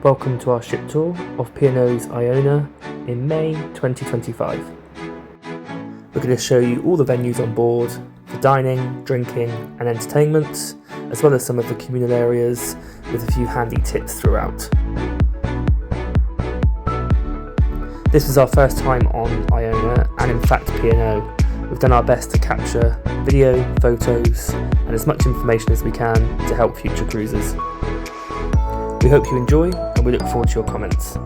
Welcome to our ship tour of P&O's Iona in May 2025. We're going to show you all the venues on board, the dining, drinking and entertainment, as well as some of the communal areas with a few handy tips throughout. This is our first time on Iona and in fact P&O. We've done our best to capture video, photos and as much information as we can to help future cruisers. We hope you enjoy and we look forward to your comments.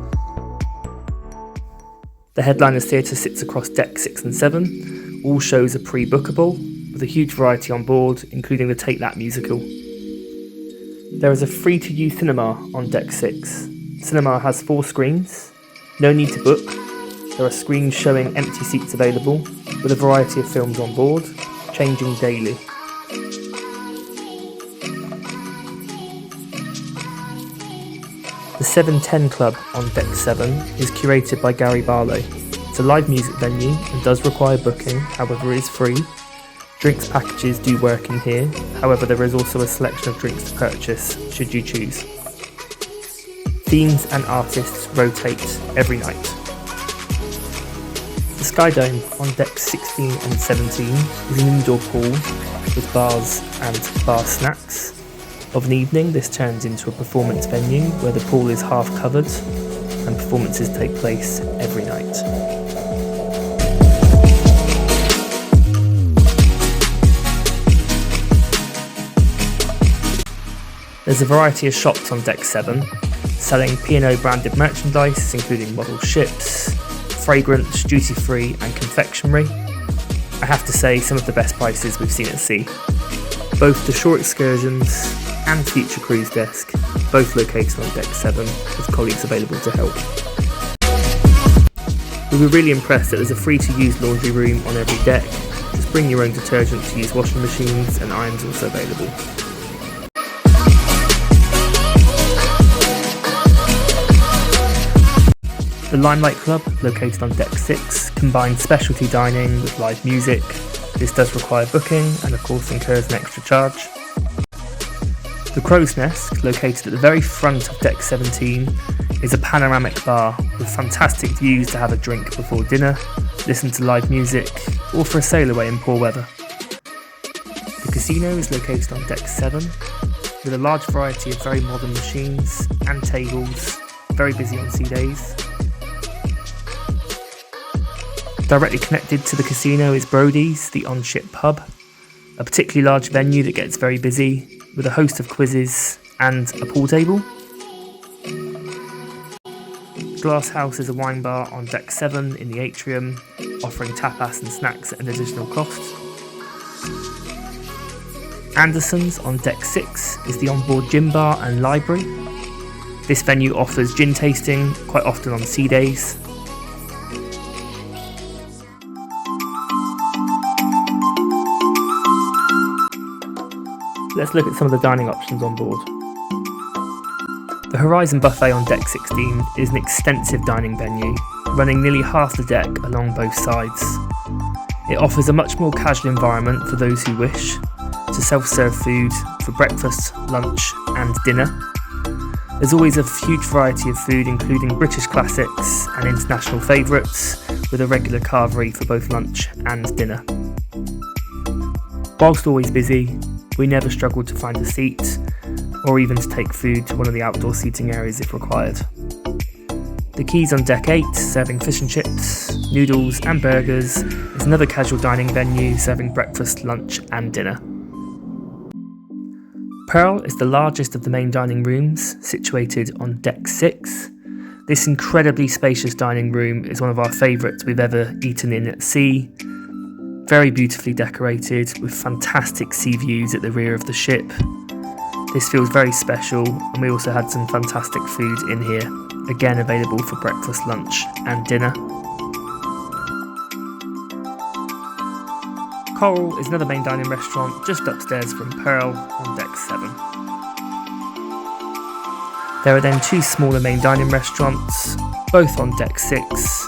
The Headliners Theatre sits across Deck 6 and 7. All shows are pre-bookable, with a huge variety on board, including the Take That musical. There is a free-to-use cinema on Deck 6. Cinema has 4 screens, no need to book. There are screens showing empty seats available, with a variety of films on board, changing daily. The 710 Club on Deck 7 is curated by Gary Barlow. It's a live music venue and does require booking, however it is free. Drinks packages do work in here, however there is also a selection of drinks to purchase should you choose. Themes and artists rotate every night. The Sky Dome on Decks 16 and 17 is an indoor pool with bars and bar snacks. Of an evening, this turns into a performance venue where the pool is half covered and performances take place every night. There's a variety of shops on Deck 7, selling P&O branded merchandise including model ships, fragrance, duty-free and confectionery. I have to say some of the best prices we've seen at sea. Both the shore excursions and Future Cruise Desk, both located on Deck 7, with colleagues available to help. We were really impressed that there's a free-to-use laundry room on every deck. Just bring your own detergent to use washing machines, and irons also available. The Limelight Club, located on Deck 6, combines specialty dining with live music. This does require booking and of course incurs an extra charge. The Crow's Nest, located at the very front of Deck 17, is a panoramic bar with fantastic views to have a drink before dinner, listen to live music, or for a sail away in poor weather. The casino is located on Deck 7, with a large variety of very modern machines and tables, very busy on sea days. Directly connected to the casino is Brody's, the on-ship pub, a particularly large venue that gets very busy, with a host of quizzes and a pool table. Glass House is a wine bar on Deck 7 in the Atrium, offering tapas and snacks at an additional cost. Anderson's on Deck 6 is the onboard gin bar and library. This venue offers gin tasting, quite often on sea days. Let's look at some of the dining options on board. The Horizon Buffet on Deck 16 is an extensive dining venue, running nearly half the deck along both sides. It offers a much more casual environment for those who wish to self-serve food for breakfast, lunch and dinner. There's always a huge variety of food including British classics and international favourites, with a regular carvery for both lunch and dinner. Whilst always busy, we never struggled to find a seat or even to take food to one of the outdoor seating areas if required. The Keys on Deck 8, serving fish and chips, noodles and burgers, is another casual dining venue serving breakfast, lunch and dinner. Pearl is the largest of the main dining rooms, situated on Deck 6. This incredibly spacious dining room is one of our favourites we've ever eaten in at sea. Very beautifully decorated with fantastic sea views at the rear of the ship. This feels very special, and we also had some fantastic food in here, again available for breakfast, lunch and dinner. Coral is another main dining restaurant just upstairs from Pearl on Deck 7. There are then 2 smaller main dining restaurants, both on Deck 6,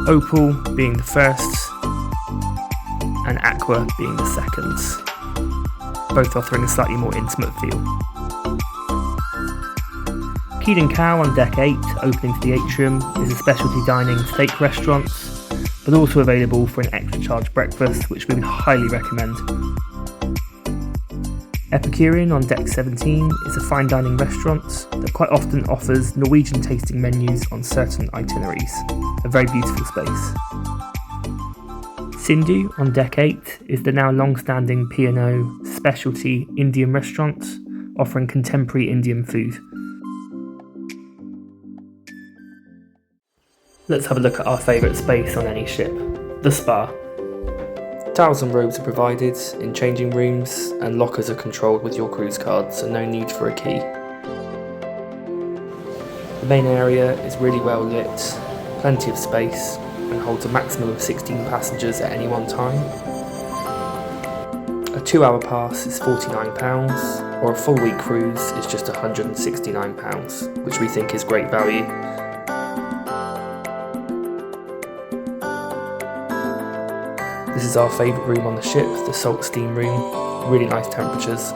Opal being the first and Aqua being the second, both offering a slightly more intimate feel. Kaale on deck 8, opening to the Atrium, is a specialty dining steak restaurant, but also available for an extra charge breakfast, which we would highly recommend. Epicurean on deck 17 is a fine dining restaurant that quite often offers Norwegian tasting menus on certain itineraries. A very beautiful space. Sindhu on deck 8 is the now long-standing P&O specialty Indian restaurant, offering contemporary Indian food. Let's have a look at our favourite space on any ship, the spa. Towels and robes are provided in changing rooms, and lockers are controlled with your cruise card, so no need for a key. The main area is really well lit, plenty of space, and holds a maximum of 16 passengers at any one time. A 2-hour pass is £49, or a full week cruise is just £169, which we think is great value. This is our favourite room on the ship, the salt steam room, really nice temperatures.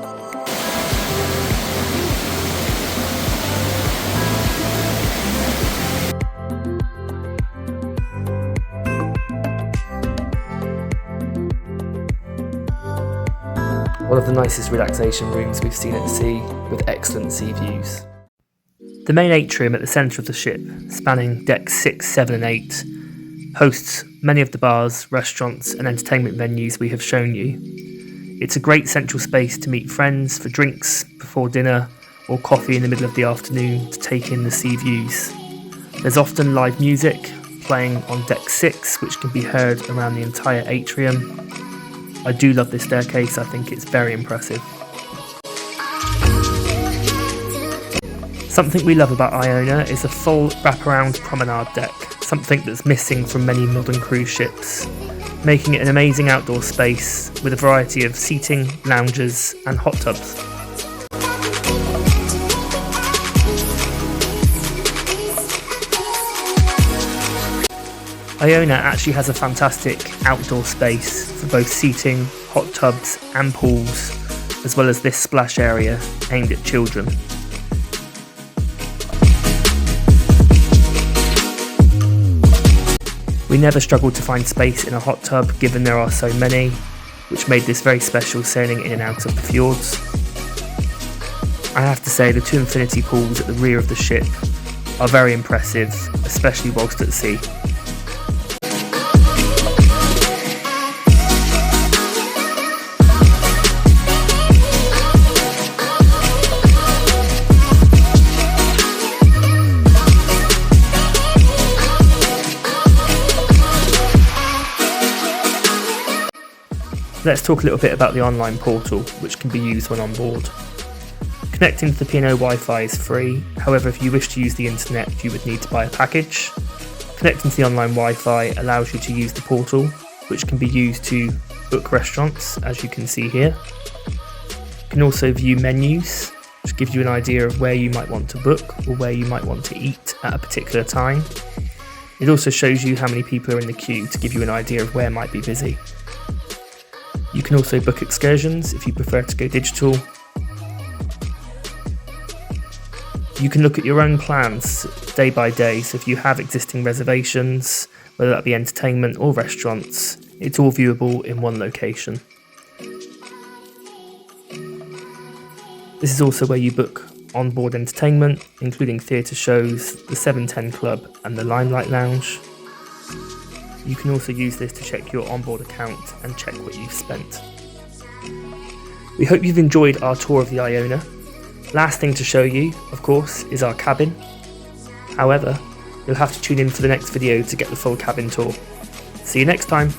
One of the nicest relaxation rooms we've seen at sea, with excellent sea views. The main atrium at the centre of the ship, spanning decks 6, 7 and 8, hosts many of the bars, restaurants and entertainment venues we have shown you. It's a great central space to meet friends for drinks before dinner or coffee in the middle of the afternoon to take in the sea views. There's often live music playing on deck 6, which can be heard around the entire atrium. I do love this staircase, I think it's very impressive. Something we love about Iona is a full wraparound promenade deck, something that's missing from many modern cruise ships, making it an amazing outdoor space with a variety of seating, lounges and hot tubs. Iona actually has a fantastic outdoor space for both seating, hot tubs and pools, as well as this splash area aimed at children. We never struggled to find space in a hot tub given there are so many, which made this very special sailing in and out of the fjords. I have to say the 2 infinity pools at the rear of the ship are very impressive, especially whilst at sea. Let's talk a little bit about the online portal, which can be used when on board. Connecting to the P&O Wi-Fi is free, however if you wish to use the internet you would need to buy a package. Connecting to the online Wi-Fi allows you to use the portal, which can be used to book restaurants, as you can see here. You can also view menus, which gives you an idea of where you might want to book or where you might want to eat at a particular time. It also shows you how many people are in the queue to give you an idea of where might be busy. You can also book excursions if you prefer to go digital. You can look at your own plans day by day, so if you have existing reservations, whether that be entertainment or restaurants, it's all viewable in one location. This is also where you book onboard entertainment, including theatre shows, the 710 Club and the Limelight Lounge. You can also use this to check your onboard account and check what you've spent. We hope you've enjoyed our tour of the Iona. Last thing to show you, of course, is our cabin. However, you'll have to tune in for the next video to get the full cabin tour. See you next time!